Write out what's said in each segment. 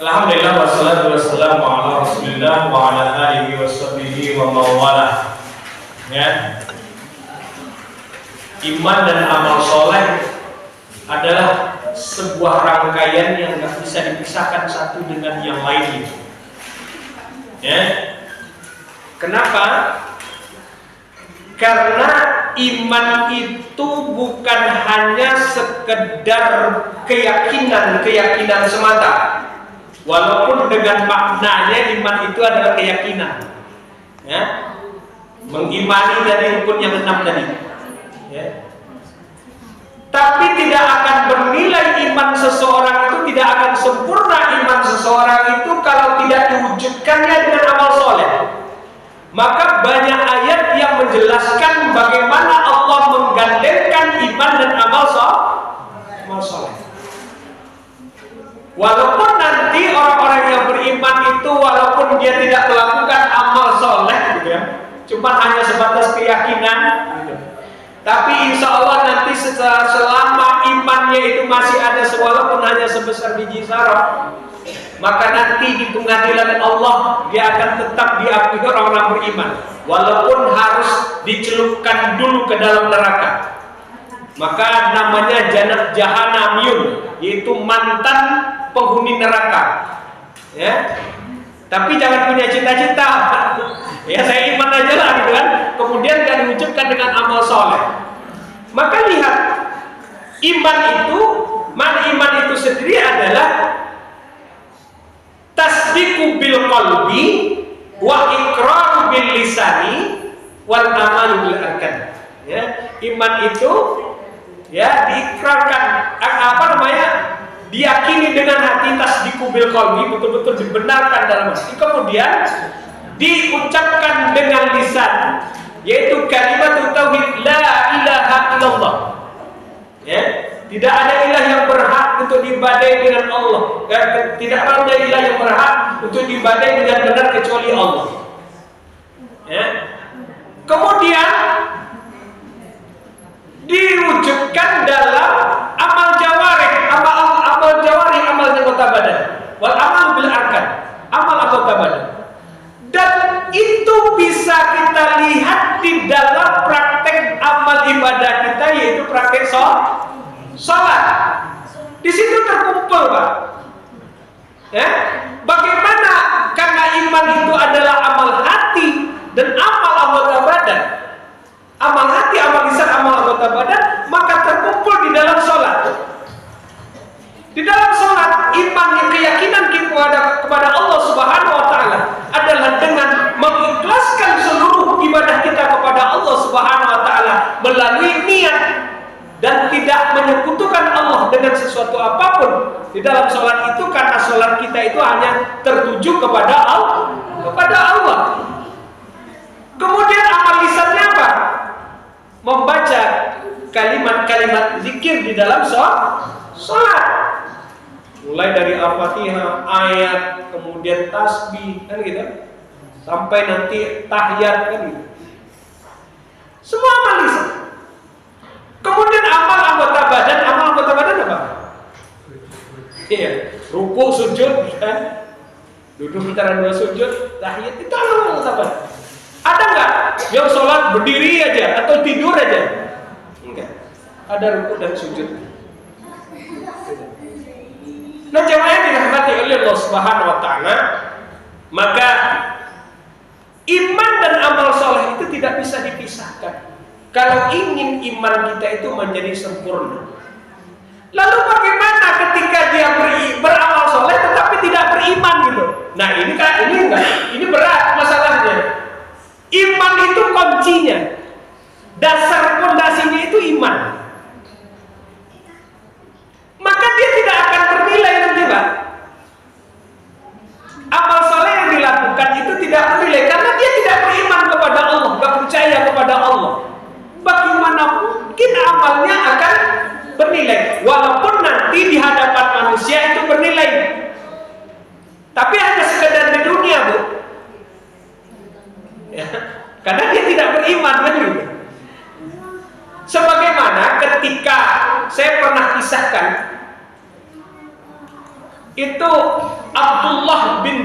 Alhamdulillah wassalatu wassalamu ala Rasulillah wa ala alihi washabihi wa mawalah. Ya. Iman dan amal soleh adalah sebuah rangkaian yang tidak bisa dipisahkan satu dengan yang lainnya. Ya. Kenapa? Karena iman itu bukan hanya sekedar keyakinan semata. Walaupun dengan maknanya iman itu adalah keyakinan, ya, mengimani dari rukun yang 6 tadi, ya. Tapi tidak akan bernilai iman seseorang itu, tidak akan sempurna iman seseorang itu kalau tidak diwujudkannya dengan amal soleh. Maka banyak ayat yang menjelaskan bagaimana Allah menggandengkan iman dan amal soleh. Walaupun nanti orang-orang yang beriman itu walaupun dia tidak melakukan amal soleh, gitu ya, cuma hanya sebatas keyakinan, gitu. Tapi insya Allah nanti selama imannya itu masih ada, walaupun hanya sebesar biji zarah, maka nanti di pengadilan Allah dia akan tetap diakui orang-orang beriman, walaupun harus dicelupkan dulu ke dalam neraka. Maka namanya jahanamiyun, yaitu mantan penghuni neraka, ya. Tapi jangan punya cita-cita, ya saya iman aja lah, gitu kan. Kemudian kan diwujudkan dengan amal soleh. Maka lihat, iman itu sendiri adalah tasdiqu bil qalbi wa iqraru bil lisani wal amalu bil arkan. Ya, iman itu ya diikrarkan, diyakini dengan hati, tasdiqu bil qalbi, betul-betul dibenarkan dalam hati, kemudian diucapkan dengan lisan, yaitu kalimat tauhid la ilaha illallah. Ya, tidak ada ilah yang berhak untuk diibadahi dengan Allah. Tidak ada ilah yang berhak untuk diibadahi dengan benar kecuali Allah. Ya. Kemudian diwujudkan dalam amal jawarih, amal anggota badan, wal amal bil arkan, amal anggota badan. Dan itu bisa kita lihat di dalam praktek amal ibadah kita, yaitu praktek sholat. Di situ terkumpul, Pak. Ya, bagaimana? Karena iman itu adalah amal hati dan amal anggota badan. Amal hati, amal lisan, amal anggota badan, maka terkumpul di dalam sholat. Di dalam sholat, iman dan keyakinan kepada Allah Subhanahu Wa Taala adalah dengan mengikhlaskan seluruh ibadah kita kepada Allah Subhanahu Wa Taala melalui niat dan tidak menyekutukan Allah dengan sesuatu apapun di dalam sholat itu, karena sholat kita itu hanya tertuju kepada Allah. Kemudian amal lisannya apa? Membaca kalimat-kalimat zikir di dalam sholat, mulai dari Al-Fatihah, ayat, kemudian tasbih, kan gitu, sampai nanti tahiyat, kan gitu. Semua amal lisan. Kemudian amal anggota badan apa? Iya, ruku, sujud, kan? Duduk antara dua sujud, tahiyat, itu amal anggota badan. Ada nggak yang sholat berdiri aja atau tidur aja? Enggak. Ada ruku dan sujud. Nah, jemaah yang dirahmati oleh Allah Subhanahu Wa Taala, maka iman dan amal soleh itu tidak bisa dipisahkan. Kalau ingin iman kita itu menjadi sempurna. Lalu bagaimana ketika dia beramal soleh tetapi tidak beriman gitu? Nah ini berat masalahnya. Iman itu kuncinya, dasar pondasinya itu iman. Maka dia tidak akan bernilai nanti, Pak. Amal soleh yang dilakukan itu tidak bernilai karena dia tidak beriman kepada Allah, tidak percaya kepada Allah. Bagaimana mungkin amalnya akan bernilai? Walaupun nanti di hadapan manusia itu bernilai, tapi hanya sekedar di dunia, Bu. Ya, karena dia tidak beriman, kan gitu. Sebagaimana ketika saya pernah kisahkan, itu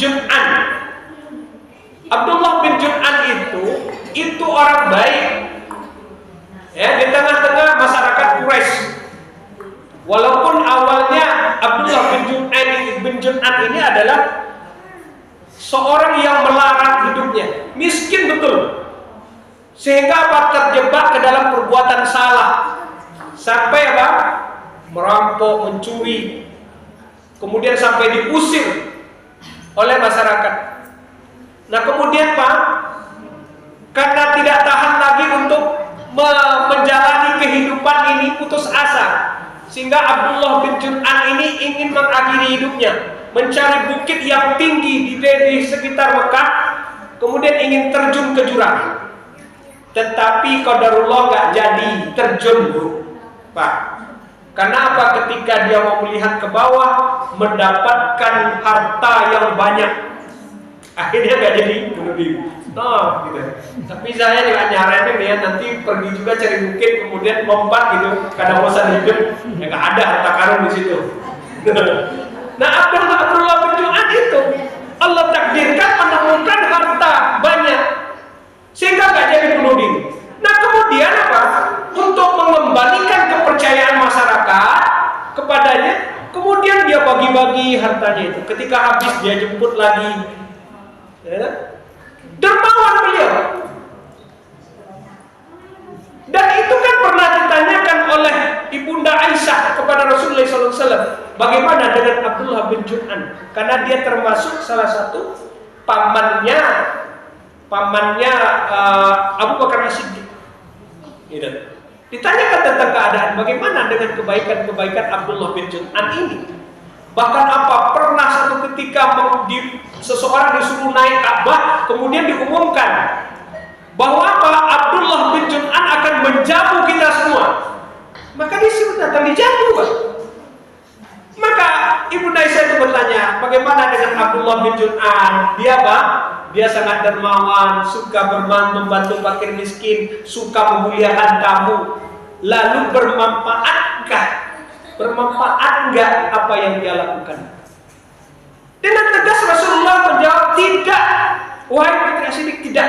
Jud'an. Abdullah bin Jud'an itu orang baik, ya, di tengah-tengah masyarakat Quraisy. Walaupun awalnya Abdullah bin Jud'an ini adalah seorang yang melarang hidupnya, miskin betul, sehingga terjebak ke dalam perbuatan salah, sampai merampok, mencuri, kemudian sampai diusir oleh masyarakat. Nah kemudian karena tidak tahan lagi untuk menjalani kehidupan ini, putus asa, sehingga Abdullah bin Jud'an ini ingin mengakhiri hidupnya, mencari bukit yang tinggi di sekitar Mekah, kemudian ingin terjun ke jurang. Tetapi qadarullah nggak jadi terjun, Pak. Karena apa? Ketika dia mau melihat ke bawah, mendapatkan harta yang banyak, akhirnya nggak jadi bunuh diri. Gitu. Tapi saya juga nyaranin ya, nanti pergi juga cari bukit, kemudian lompat gitu, karena bosan hidup, ya nggak ada harta karun di situ. Nah Abdullah bin Jud'an itu Allah takdirkan menemukan harta banyak, sehingga nggak jadi bunuh diri. Nah kemudian apa? Untuk mengembalikan kepercayaan masyarakat kepadanya, kemudian dia bagi-bagi hartanya itu. Ketika habis dia jemput lagi, ya. Dermawan beliau. Dan itu kan pernah ditanyakan oleh Ibunda Aisyah kepada Rasulullah SAW, bagaimana dengan Abdullah bin Jud'an, karena dia termasuk salah satu pamannya Abu Bakar As-Siddiq. Gitu. Ditanyakan tentang keadaan bagaimana dengan kebaikan-kebaikan Abdullah bin Jud'an ini. Bahkan pernah satu ketika seseorang disuruh naik Ka'bah, kemudian diumumkan bahwa Abdullah bin Jud'an akan menjamu kita semua. Maka disuruh datang dijamu, Pak. Maka Ibu Aisyah itu bertanya, bagaimana dengan Abdullah bin Jud'an? Dia sangat dermawan, suka membantu fakir miskin, suka memuliakan tamu. Lalu bermanfaat enggak apa yang dia lakukan? Dengan tegas Rasulullah menjawab, tidak. Wahai putri As-Siddiq, tidak.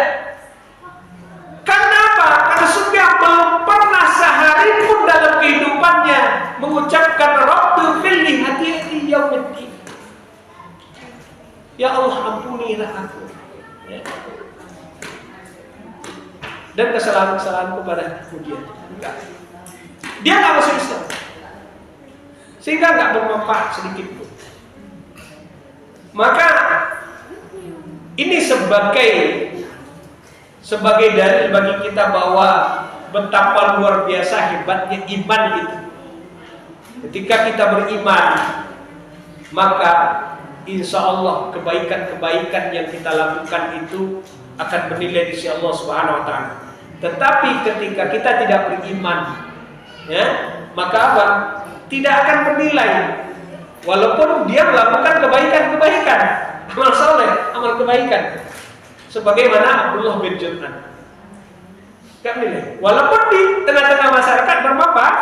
Karena apa? Karena sudah belum pernah sehari pun dalam kehidupannya mengucapkan Rabbi filli hati yaumiddin. Ya Allah, ampunilah aku. Ya. Dan kesalahan-kesalahanku pada dia. Enggak. Dia nggak masuk Islam, sehingga nggak bermanfaat sedikit pun. Maka ini sebagai dalil bagi kita bahwa betapa luar biasa hebatnya iman itu. Ketika kita beriman, maka insya Allah kebaikan-kebaikan yang kita lakukan itu akan bernilai di sisi Allah Subhanahu Wa Taala. Tetapi ketika kita tidak beriman, ya, maka tidak akan bernilai. Walaupun dia melakukan kebaikan-kebaikan, amal soleh, amal kebaikan, sebagaimana Abdullah bin Jud'an, gak nilai. Walaupun di tengah-tengah masyarakat bermanfaat.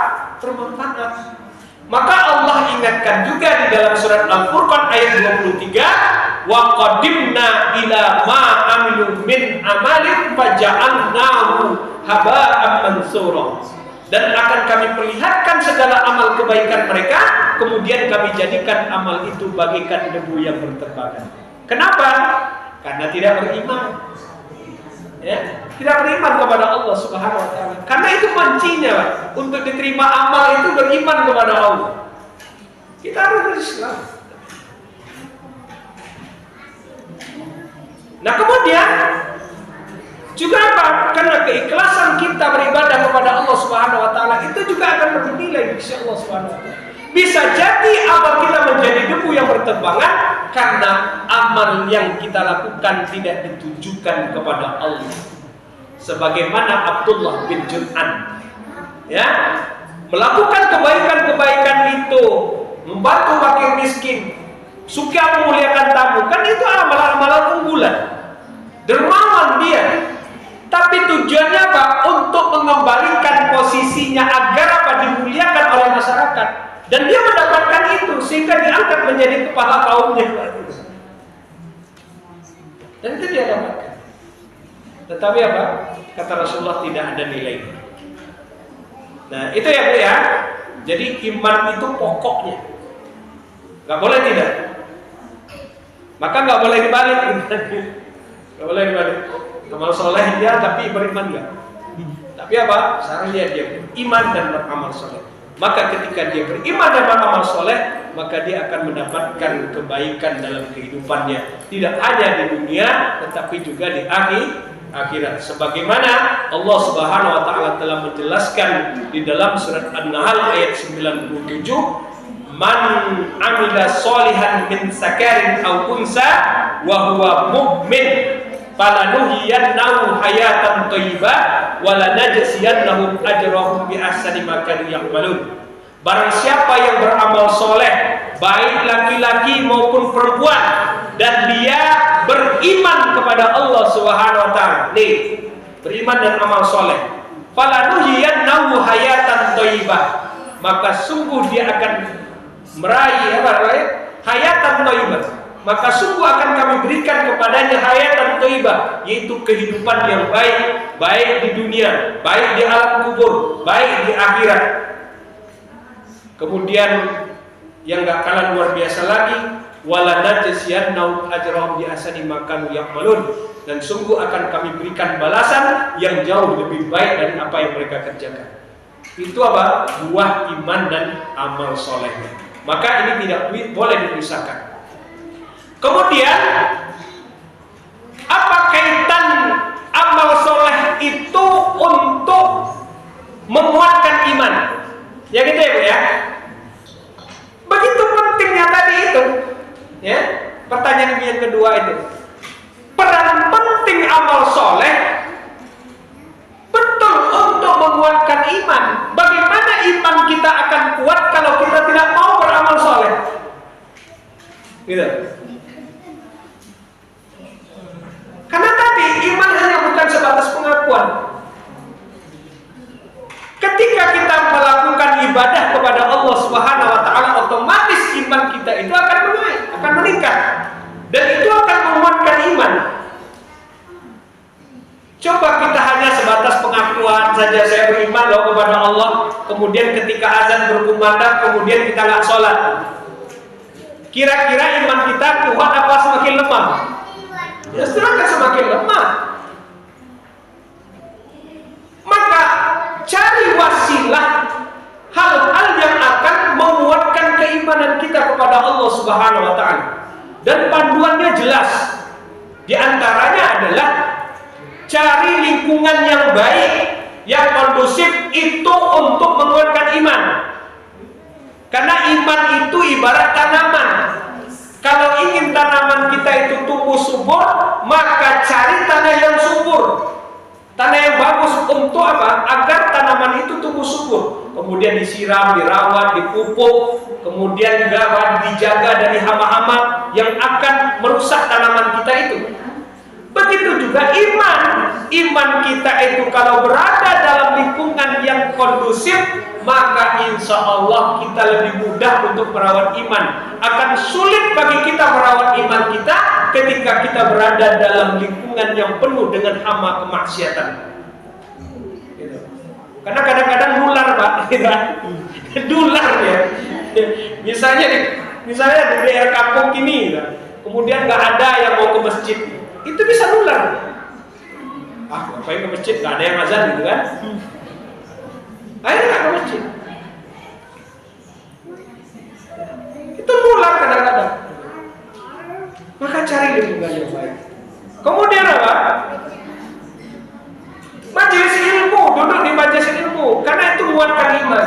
Maka Allah ingatkan juga di dalam surat Al-Furqan ayat 23, wa qadimna ila ma amilu min amalin faja'alnahu haba'an mansura. Dan akan kami perlihatkan segala amal kebaikan mereka, kemudian kami jadikan amal itu bagaikan debu yang berterbangan. Kenapa? Karena tidak beriman. Ya, tidak beriman kepada Allah Subhanahu Wa Taala. Karena itu kuncinya, Pak. Untuk diterima amal itu beriman kepada Allah. Kita harus berislam. Nah kemudian juga apa? Karena keikhlasan kita beribadah kepada Allah Subhanahu Wa Taala itu juga akan bernilai di sisi Allah Subhanahu Wa Taala. Bisa jadi amal kita menjadi debu yang berterbangan karena amal yang kita lakukan tidak ditujukan kepada Allah. Sebagaimana Abdullah bin Jud'an, ya, melakukan kebaikan-kebaikan itu, membantu fakir miskin, suka memuliakan tamu, kan itu amalan-amalan unggulan. Dermawan dia. Tapi tujuannya apa? Untuk mengembalikan posisinya agar dimuliakan oleh masyarakat. Dan dia mendapatkan itu sehingga diangkat menjadi kepala kaumnya. Dan itu dia dapatkan. Tetapi apa? Kata Rasulullah, tidak ada nilainya. Nah, itu ya Bu ya. Jadi iman itu pokoknya. Gak boleh tidak. Maka gak boleh dibalik. Gak boleh dibalik. Amal soleh dia tapi beriman enggak. Tapi apa? Sekarang dia beriman dan beramal soleh. Maka ketika dia beriman dan beramal soleh, maka dia akan mendapatkan kebaikan dalam kehidupannya. Tidak hanya di dunia, tetapi juga di akhirat. Sebagaimana Allah Subhanahu wa taala telah menjelaskan di dalam surat An-Nahl ayat 97, man amila sholihan min sakarin aw unsa wa huwa mu'min falanuhyiyannahu hayatan thayyibah wa lanajziyannahum ajrahum bi ahsani ma kanu ya'malun. Barang siapa yang beramal soleh, baik laki-laki maupun perempuan, dan dia beriman kepada Allah Subhanahu wa taala. Nih, beriman dan amal soleh. Falanuhyiyannahu hayatan thayyibah. Maka sungguh dia akan meraih hayatan thayyibah. Maka sungguh akan kami berikan kepadanya hayatan thayyibah, yaitu kehidupan yang baik, baik di dunia, baik di alam kubur, baik di akhirat. Kemudian yang gak kalah luar biasa lagi, wala najziyannahum ajrahum bi ahsani ma kanu ya'malun, dan sungguh akan kami berikan balasan yang jauh lebih baik dari apa yang mereka kerjakan. Itu apa? Buah iman dan amal solehnya. Maka ini tidak boleh dipisahkan. Kemudian apa kaitan amal soleh itu untuk menguatkan iman? Ya gitu ya Bu ya. Begitu pentingnya tadi itu. Ya, pertanyaan yang kedua itu. Peran penting amal soleh betul untuk menguatkan iman. Bagaimana iman kita akan kuat kalau kita tidak mau beramal soleh? Gitu. Karena tadi iman hanya bukan sebatas pengakuan. Ketika kita melakukan ibadah kepada Allah Subhanahu wa taala, otomatis iman kita itu akan naik, akan meningkat. Dan itu akan menguatkan iman. Coba kita hanya sebatas pengakuan saja, saya beriman loh kepada Allah, kemudian ketika azan berkumandang, kemudian kita nggak sholat. Kira-kira iman kita kuat apa semakin lemah? Ya akan semakin lemah. Maka cari wasilah hal-hal yang akan menguatkan keimanan kita kepada Allah Subhanahu wa taala. Dan panduannya jelas. Di antaranya adalah cari lingkungan yang baik, yang kondusif itu untuk menguatkan iman. Karena iman itu ibarat tanaman. Kalau ingin tanaman kita itu tumbuh subur, maka cari tanah yang subur, tanah yang bagus untuk apa? Agar tanaman itu tumbuh subur. Kemudian disiram, dirawat, dipupuk, kemudian juga dijaga dari hama-hama yang akan merusak tanaman kita itu. Begitu juga iman. Iman kita itu kalau berada dalam lingkungan yang kondusif, maka insya Allah kita lebih mudah untuk merawat iman. Akan sulit bagi kita merawat iman kita ketika kita berada dalam lingkungan yang penuh dengan hama kemaksiatan. Karena kadang-kadang nular Pak, nular ya. Misalnya di daerah kampung ini, kemudian nggak ada yang mau ke masjid, itu bisa nular. Ngapain ke masjid? Nggak ada yang azan gitu kan? Ayo nggak ke masjid. Itu nular kadang-kadang. Maka cari lingkungan yang baik. Kemudian apa? Majelis ilmu, duduk di majelis ilmu, karena itu menguatkan iman.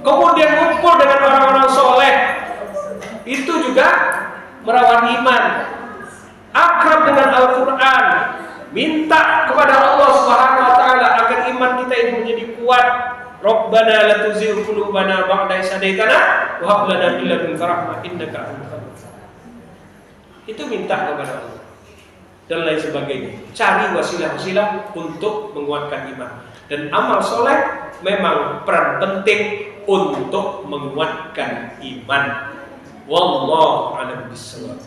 Kemudian kumpul dengan orang-orang soleh, itu juga merawat iman. Akrab dengan Al-Quran, minta kepada Allah Subhanahu wa taala agar iman kita ini menjadi kuat. Rabbana la tuzigh qulubana ba'da idh hadaitana wa hab lana min ladunka rahmah innaka antal wahhab. Itu minta kepada Allah dan lain sebagainya. Cari wasilah-wasilah untuk menguatkan iman. Dan amal soleh memang peran penting untuk menguatkan iman. Wallahu a'lam bishawab.